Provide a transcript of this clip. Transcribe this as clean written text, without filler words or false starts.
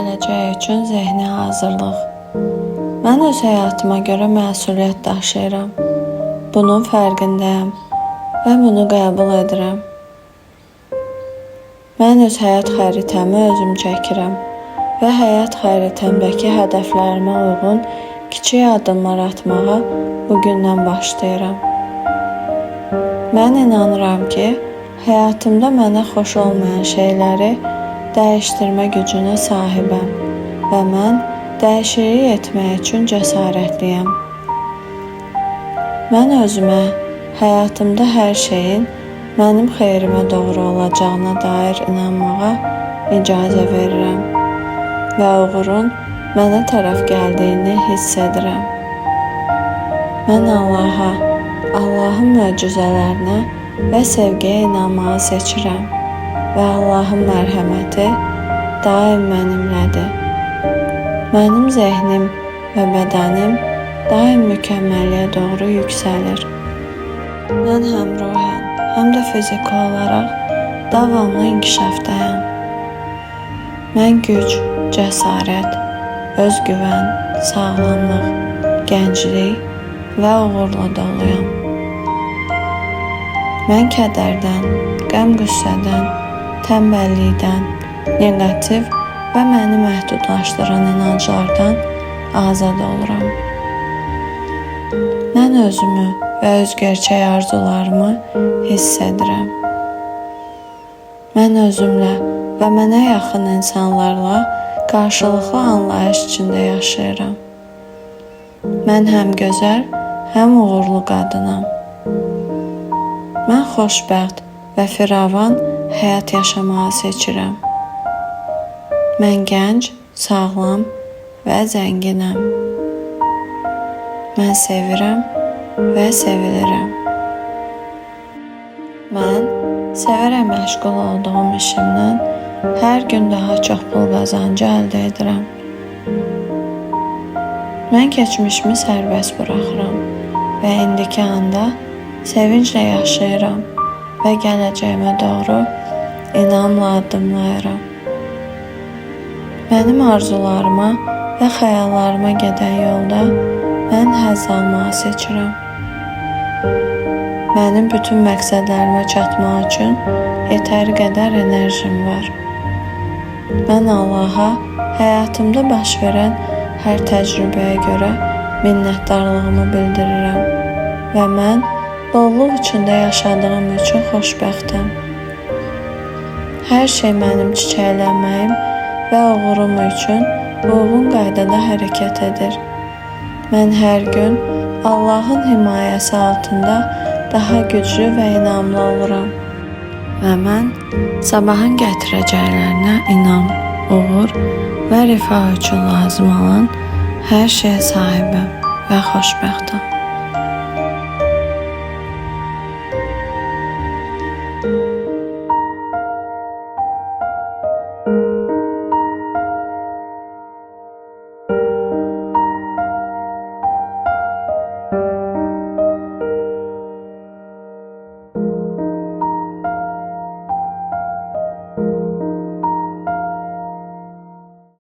gələcək üçün zehni hazırlıq. Mən öz həyatıma görə məsuliyyət daşıyıram. Bunun fərqindəyəm və bunu qəbul edirəm. Mən öz həyat xəritəmi özüm çəkirəm və həyat xəritəmdəki hədəflərimə uyğun kiçik addımlar atmağa bugündən başlayıram. Mən inanıram ki, həyatımda mənə xoş olmayan şeyləri dəyişdirmə gücünə sahibəm və mən dəyişiklik etmək üçün cəsarətliyəm. Mən özümə həyatımda hər şeyin mənim xeyrimə doğru olacağına dair inanmağa icazə verirəm və uğurun mənə tərəf gəldiyini hiss edirəm. Mən Allahın möcüzələrinə və sevgiyə inanmağı seçirəm və Allahın mərhəməti daim mənimlədir. Mənim zehnim və bədənim daim mükəmməlliyə doğru yüksəlir. Mən həm ruhən, həm də fiziki olaraq davamlı inkişafdayam. Mən güc, cəsarət, özgüvən, sağlamlıq, gənclik və uğurla doluyam. Mən kədərdən, qəm-qüssədən, tənbəllikdən, neqativ və məni məhdudlaşdıran inanclardan azad oluram. Mən özümü və öz gerçək arzularımı hiss edirəm. Mən özümlə və mənə yaxın insanlarla qarşılıqlı anlayış içində yaşayıram. Mən həm gözəl, həm uğurlu qadınam. Mən xoşbəxt və firavan həyat yaşamağı seçirəm. Mən gənc, sağlam və zənginəm. Mən sevirəm və sevilirəm. Mən sevərək məşğul olduğum işimdən hər gün daha çox pul qazancı əldə edirəm. Mən keçmişimi sərbəst buraxıram və indiki anda sevinclə yaşayıram və gələcəyimə doğru inamla addımlayıram. Mənim arzularıma və xəyallarıma gedən yolda mən həzz almağı seçirəm. Mənim bütün məqsədlərimə çatmaq üçün yetəri qədər enerjim var. Mən Allaha həyatımda baş verən hər təcrübəyə görə minnətdarlığımı bildirirəm və mən bolluq içində yaşadığım üçün xoşbəxtəm. Hər şey mənim çiçəklənməyim və uğurum üçün uyğun qaydada hərəkət edir. Mən hər gün Allahın himayəsi altında daha güclü və inamlı oluram. Və mən sabahın gətirəcəklərinə inam, uğur və rifah üçün lazım olan hər şeyə sahibəm və xoşbəxtəm.